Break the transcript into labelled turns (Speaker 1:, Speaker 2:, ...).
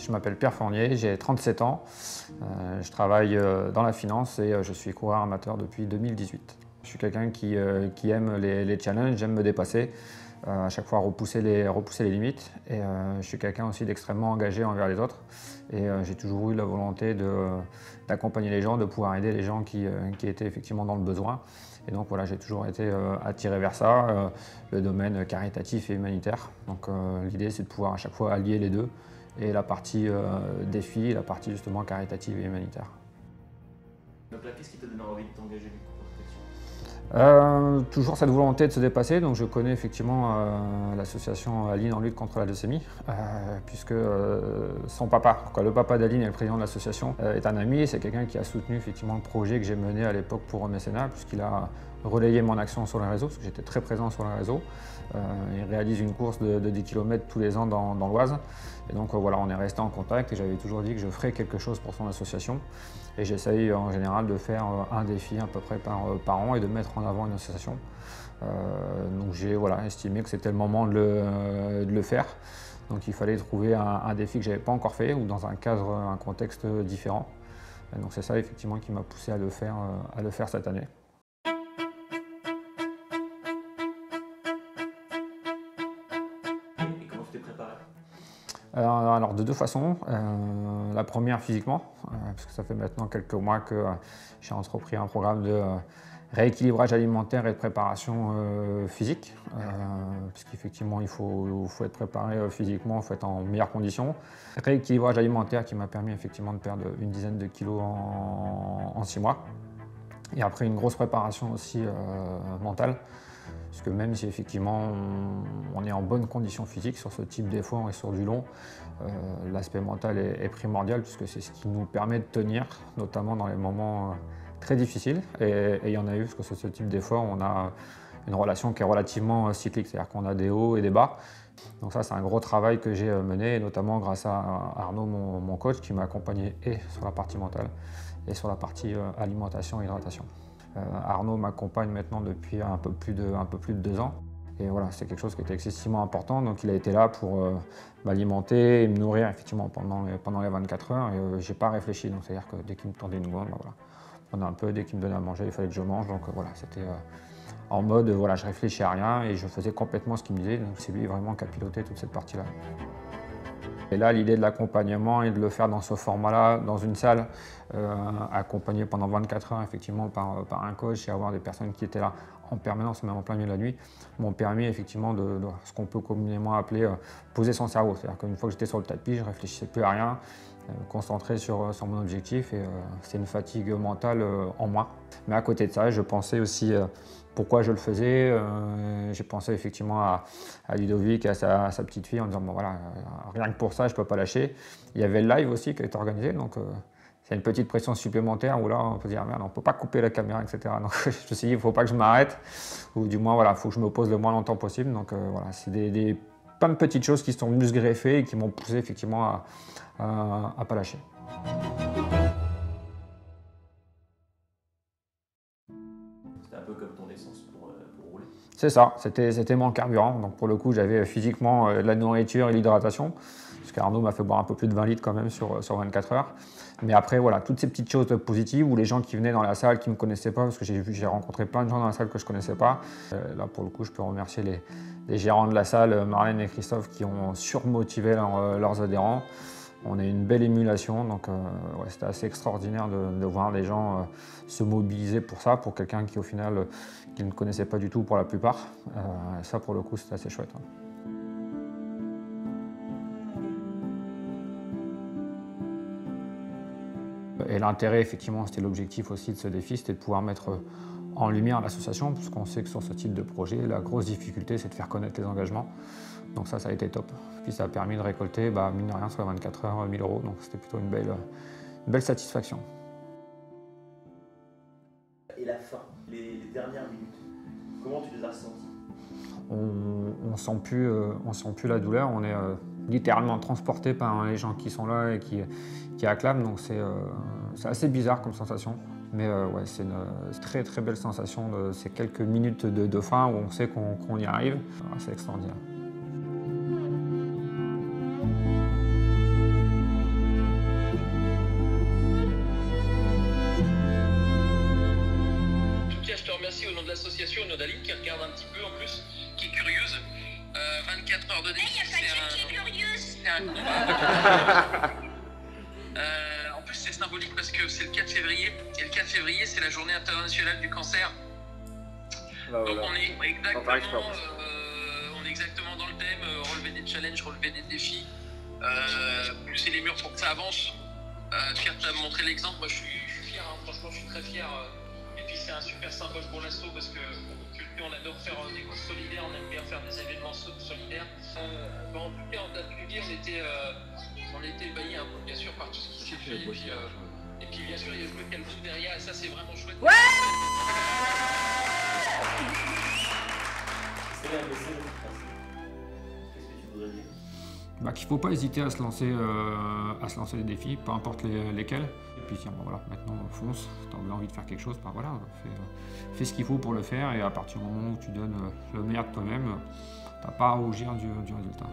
Speaker 1: Je m'appelle Pierre Fournier, j'ai 37 ans, je travaille dans la finance et je suis coureur amateur depuis 2018. Je suis quelqu'un qui aime les challenges, j'aime me dépasser, à chaque fois repousser les limites et je suis quelqu'un aussi d'extrêmement engagé envers les autres et j'ai toujours eu la volonté d'accompagner les gens, de pouvoir aider les gens qui étaient effectivement dans le besoin. Et donc voilà, j'ai toujours été attiré vers ça, le domaine caritatif et humanitaire. Donc l'idée c'est de pouvoir à chaque fois allier les deux, et la partie défi, la partie justement caritative et humanitaire.
Speaker 2: Donc là, qu'est-ce qui t'a donné envie de t'engager du coup pour cette action?
Speaker 1: Toujours cette volonté de se dépasser, donc je connais effectivement l'association Aline en lutte contre la leucémie, puisque son papa, le papa d'Aline et le président de l'association, est un ami, et c'est quelqu'un qui a soutenu effectivement le projet que j'ai mené à l'époque pour Mécénat, puisqu'il a relayé mon action sur les réseaux, parce que j'étais très présent sur les réseaux. Il réalise une course de 10 km tous les ans dans l'Oise. Et donc voilà, on est resté en contact et j'avais toujours dit que je ferais quelque chose pour son association. Et j'essaye en général de faire un défi à peu près par an et de mettre en avant une association. Donc j'ai estimé que c'était le moment de le faire. Donc il fallait trouver un défi que je n'avais pas encore fait ou dans un cadre, un contexte différent. Et donc c'est ça effectivement qui m'a poussé à le faire cette année.
Speaker 2: Et comment tu t'es préparé?
Speaker 1: Alors de deux façons. La première physiquement, parce que ça fait maintenant quelques mois que j'ai entrepris un programme de rééquilibrage alimentaire et de préparation physique, parce qu'effectivement il faut être préparé physiquement, il faut être en meilleures conditions. Rééquilibrage alimentaire qui m'a permis effectivement de perdre une dizaine de kilos en 6 mois. Et après une grosse préparation aussi mentale. Parce que même si effectivement on est en bonne condition physique sur ce type d'effort et sur du long, l'aspect mental est primordial puisque c'est ce qui nous permet de tenir, notamment dans les moments très difficiles. Et il y en a eu, parce que sur ce type d'effort, on a une relation qui est relativement cyclique, c'est-à-dire qu'on a des hauts et des bas. Donc ça, c'est un gros travail que j'ai mené, notamment grâce à Arnaud, mon coach, qui m'a accompagné et sur la partie mentale et sur la partie alimentation et hydratation. Arnaud m'accompagne maintenant depuis un peu plus de 2 ans. Et voilà, c'est quelque chose qui était excessivement important. Donc il a été là pour m'alimenter et me nourrir effectivement pendant les 24 heures. Et j'ai pas réfléchi. Donc c'est-à-dire que dès qu'il me tendait une gourde, voilà, on a un peu, dès qu'il me donnait à manger, il fallait que je mange. Donc voilà, c'était en mode, je réfléchis à rien et je faisais complètement ce qu'il me disait. Donc c'est lui vraiment qui a piloté toute cette partie-là. Et là, l'idée de l'accompagnement et de le faire dans ce format-là, dans une salle, accompagné pendant 24 heures effectivement par un coach et avoir des personnes qui étaient là en permanence, même en plein milieu de la nuit, m'ont permis effectivement de ce qu'on peut communément appeler poser son cerveau. C'est-à-dire qu'une fois que j'étais sur le tapis, je ne réfléchissais plus à rien, concentré sur mon objectif et c'est une fatigue mentale en moins. Mais à côté de ça, je pensais aussi pourquoi je le faisais. J'ai pensé effectivement à Ludovic et à sa petite fille en disant bon voilà, rien que pour ça, je ne peux pas lâcher. Il y avait le live aussi qui a été organisé, donc c'est une petite pression supplémentaire où là on peut dire merde, on ne peut pas couper la caméra, etc. Donc je me suis dit il ne faut pas que je m'arrête, ou du moins il faut que je me pose le moins longtemps possible. Donc voilà, c'est plein de petites choses qui sont venues se greffer et qui m'ont poussé effectivement à ne pas lâcher.
Speaker 2: C'était un peu comme ton essence pour rouler.
Speaker 1: C'est ça, c'était mon carburant. Donc pour le coup, j'avais physiquement la nourriture et l'hydratation. Parce qu'Arnaud m'a fait boire un peu plus de 20 litres quand même sur 24 heures. Mais après, voilà, toutes ces petites choses positives où les gens qui venaient dans la salle, qui ne me connaissaient pas, parce que j'ai rencontré plein de gens dans la salle que je ne connaissais pas. Là, pour le coup, je peux remercier les gérants de la salle, Marlène et Christophe, qui ont surmotivé leurs adhérents. On a eu une belle émulation, donc c'était assez extraordinaire de voir les gens se mobiliser pour ça, pour quelqu'un qui au final qui ne connaissait pas du tout pour la plupart. Ça pour le coup c'était assez chouette. Et l'intérêt effectivement, c'était l'objectif aussi de ce défi, c'était de pouvoir mettre en lumière l'association, puisqu'on sait que sur ce type de projet, la grosse difficulté c'est de faire connaître les engagements. Donc ça a été top. Puis ça a permis de récolter, mine de rien, sur les 24 heures, 1 000 €. Donc c'était plutôt une belle satisfaction.
Speaker 2: Et la fin, les dernières minutes, comment tu les as ressenties?
Speaker 1: On sent plus la douleur, on est littéralement transporté par les gens qui sont là et qui acclament. Donc c'est assez bizarre comme sensation. Mais ouais, c'est une très très belle sensation de ces quelques minutes de fin où on sait qu'on y arrive. C'est extraordinaire.
Speaker 3: aussi au nom de l'association Nodaline qui regarde un petit peu en plus, qui est curieuse. 24 heures de défi, c'est un combat. En plus, c'est symbolique parce que c'est le 4 février. Et le 4 février, c'est la journée internationale du cancer. Donc on est exactement dans le thème, relever des challenges, relever des défis, pousser les murs pour que ça avance. Fier de montrer l'exemple, moi je suis fier, hein. Franchement je suis très fier. Et puis c'est un super symbole pour l'asso parce que on adore faire des courses solidaires, on aime bien faire des événements solidaires. En tout cas, on a pu dire, on était ébahis un peu bien sûr par tout ce qui s'est fait. Et puis bien sûr, il y a le calme derrière et ça c'est vraiment chouette. Ouais.
Speaker 2: C'est un message. Qu'est-ce que tu voudrais dire?
Speaker 1: Qu'il ne faut pas hésiter à se lancer des défis, peu importe lesquels. Et puis tiens, voilà, maintenant fonce, tu as envie de faire quelque chose, voilà, fais ce qu'il faut pour le faire et à partir du moment où tu donnes le meilleur de toi-même, tu n'as pas à rougir du résultat.